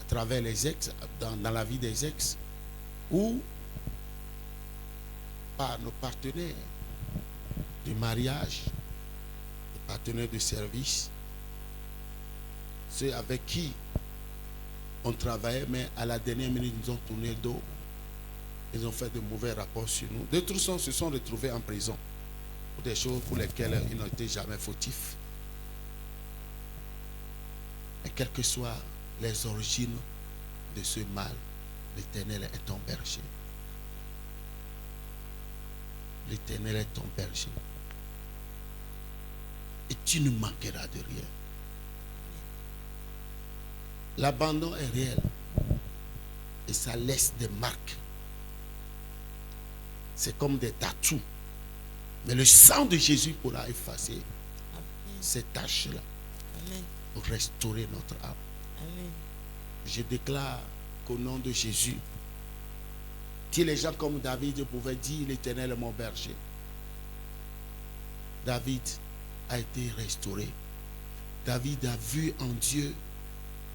à travers les ex, dans la vie des ex, ou par nos partenaires de mariage, les partenaires de service, ceux avec qui on travaillait, mais à la dernière minute, ils nous ont tourné le dos. Ils ont fait de mauvais rapports sur nous. D'autres se sont retrouvés en prison pour des choses pour lesquelles ils n'ont été jamais fautifs. Et quelles que soient les origines de ce mal, l'Éternel est ton berger. L'Éternel est ton berger. Et tu ne manqueras de rien. L'abandon est réel. Et ça laisse des marques. C'est comme des tatous. Mais le sang de Jésus pourra effacer ces taches-là. Pour restaurer notre âme. Amen. Je déclare qu'au nom de Jésus, si les gens comme David pouvaient dire l'Éternel est mon berger, David a été restauré. David a vu en Dieu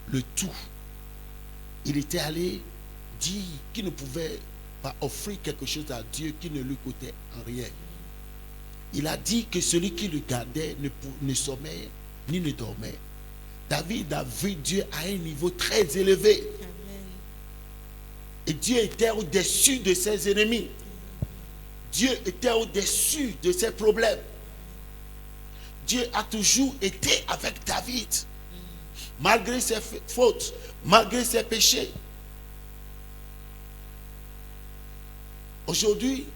le tout. Il était allé dire qu'il ne pouvait pas offrir quelque chose à Dieu qui ne lui coûtait rien. Il a dit que celui qui le gardait ne sommeillait ni ne dormait. David a vu Dieu à un niveau très élevé. Amen. Et Dieu était au-dessus de ses ennemis. Dieu était au-dessus de ses problèmes. Dieu a toujours été avec David. Malgré ses fautes, malgré ses péchés. Aujourd'hui,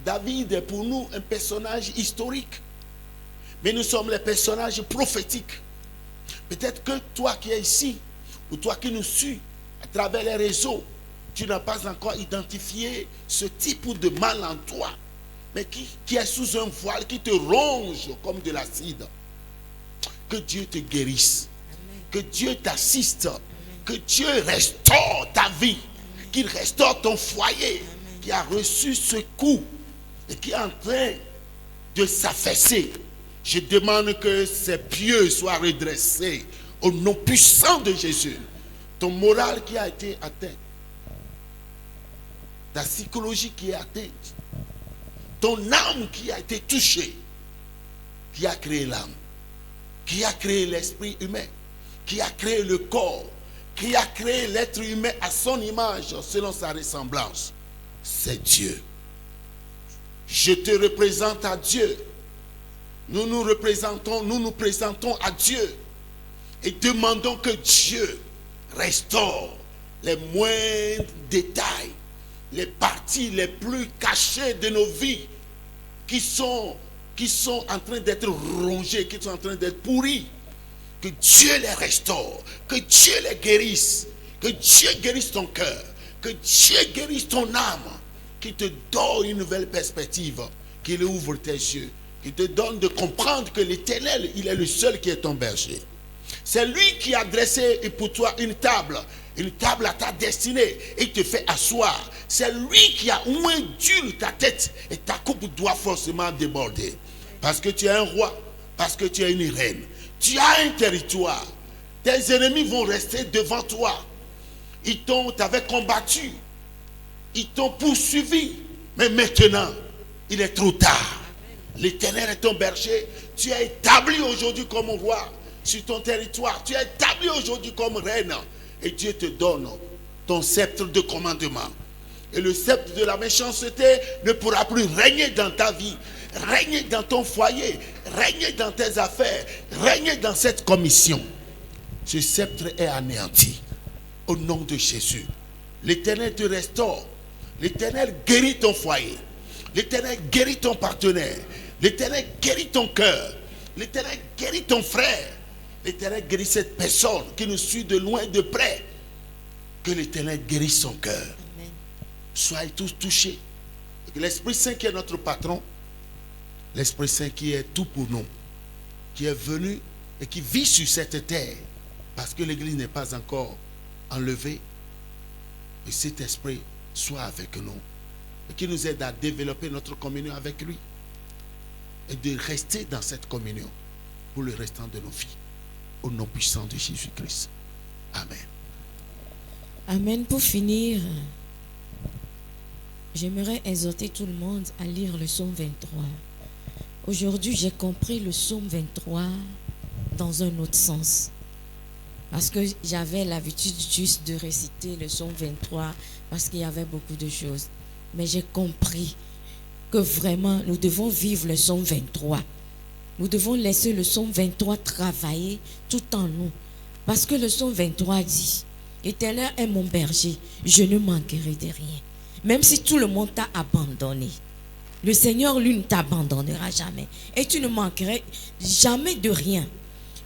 David est pour nous un personnage historique. Mais nous sommes les personnages prophétiques. Peut-être que toi qui es ici, ou toi qui nous suis à travers les réseaux, tu n'as pas encore identifié ce type de mal en toi, mais qui est sous un voile, qui te ronge comme de l'acide. Que Dieu te guérisse. Amen. Que Dieu t'assiste. Amen. Que Dieu restaure ta vie. Amen. Qu'il restaure ton foyer. Amen. Qui a reçu ce coup et qui est en train de s'affaisser. Je demande que ces pieux soient redressés au nom puissant de Jésus. Ton moral qui a été atteint, ta psychologie qui est atteinte, ton âme qui a été touchée, qui a créé l'âme, qui a créé l'esprit humain, qui a créé le corps, qui a créé l'être humain à son image, selon sa ressemblance, c'est Dieu. Je te représente à Dieu. Nous nous présentons à Dieu et demandons que Dieu restaure les moindres détails, les parties les plus cachées de nos vies qui sont en train d'être rongés, qui sont en train d'être pourris. Que Dieu les restaure, que Dieu les guérisse, que Dieu guérisse ton cœur, que Dieu guérisse ton âme, qu'il te donne une nouvelle perspective, qu'il ouvre tes yeux, qu'il te donne de comprendre que l'Éternel, il est le seul qui est ton berger. C'est lui qui a dressé pour toi une table à ta destinée et te fait asseoir. C'est lui qui a oint dur ta tête et ta coupe doit forcément déborder. Parce que tu es un roi, parce que tu es une reine. Tu as un territoire. Tes ennemis vont rester devant toi. Ils t'avaient combattu. Ils t'ont poursuivi. Mais maintenant, il est trop tard. L'Éternel est ton berger. Tu es établi aujourd'hui comme roi sur ton territoire. Tu es établi aujourd'hui comme reine. Et Dieu te donne ton sceptre de commandement. Et le sceptre de la méchanceté ne pourra plus régner dans ta vie, régner dans ton foyer, régner dans tes affaires, régner dans cette commission. Ce sceptre est anéanti. Au nom de Jésus. L'Éternel te restaure. L'Éternel guérit ton foyer. L'Éternel guérit ton partenaire. L'Éternel guérit ton cœur. L'Éternel guérit ton frère. L'Éternel guérit cette personne qui nous suit de loin et de près. Que l'Éternel guérisse son cœur. Amen. Soyez tous touchés. L'Esprit Saint qui est notre patron, l'Esprit Saint qui est tout pour nous, qui est venu et qui vit sur cette terre, parce que l'Église n'est pas encore enlevée. Et cet Esprit soit avec nous et qui nous aide à développer notre communion avec lui et de rester dans cette communion pour le restant de nos vies. Au nom puissant de Jésus-Christ. Amen. Amen. Pour finir, j'aimerais exhorter tout le monde à lire le psaume 23. Aujourd'hui, j'ai compris le psaume 23 dans un autre sens. Parce que j'avais l'habitude juste de réciter le psaume 23 parce qu'il y avait beaucoup de choses. Mais j'ai compris que vraiment, nous devons vivre le psaume 23. Nous devons laisser le psaume 23 travailler tout en nous. Parce que le psaume 23 dit, « Éternel est mon berger, je ne manquerai de rien. » Même si tout le monde t'a abandonné, le Seigneur, lui, ne t'abandonnera jamais. Et tu ne manqueras jamais de rien.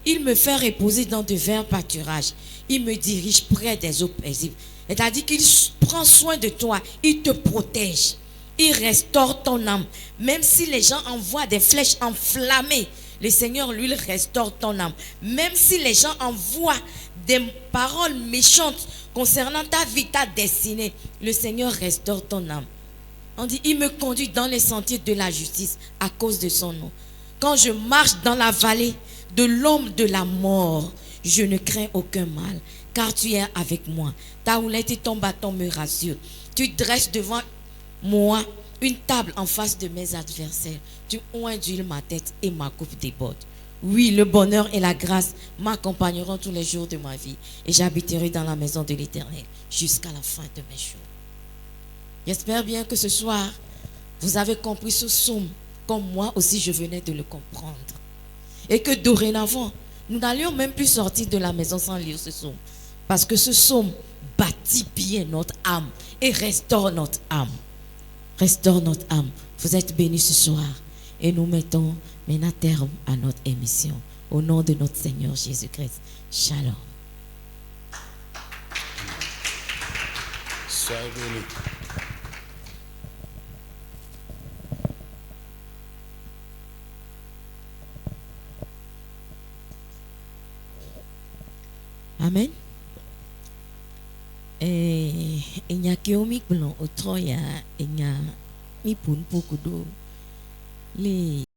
Il me fait reposer dans de verts pâturages. Il me dirige près des eaux paisibles. C'est-à-dire qu'il prend soin de toi. Il te protège. Il restaure ton âme. Même si les gens envoient des flèches enflammées, le Seigneur, lui, il restaure ton âme. Même si les gens envoient des paroles méchantes concernant ta vie, ta destinée, le Seigneur restaure ton âme. On dit, il me conduit dans les sentiers de la justice à cause de son nom. Quand je marche dans la vallée de l'ombre de la mort, je ne crains aucun mal, car tu es avec moi. Ta houlette et ton bâton me rassurent. Tu dresses devant moi une table en face de mes adversaires. Tu oins d'huile ma tête et ma coupe déborde. Oui, le bonheur et la grâce m'accompagneront tous les jours de ma vie et j'habiterai dans la maison de l'Éternel jusqu'à la fin de mes jours. J'espère bien que ce soir, vous avez compris ce psaume comme moi aussi je venais de le comprendre. Et que dorénavant, nous n'allions même plus sortir de la maison sans lire ce psaume. Parce que ce psaume bâtit bien notre âme et restaure notre âme. Restaure notre âme. Vous êtes bénis ce soir. Et nous mettons maintenant terme à notre émission. Au nom de notre Seigneur Jésus-Christ. Shalom. Soyez bénis. Amen. Enya kiomi blanc au troya enya mi pun pokudo le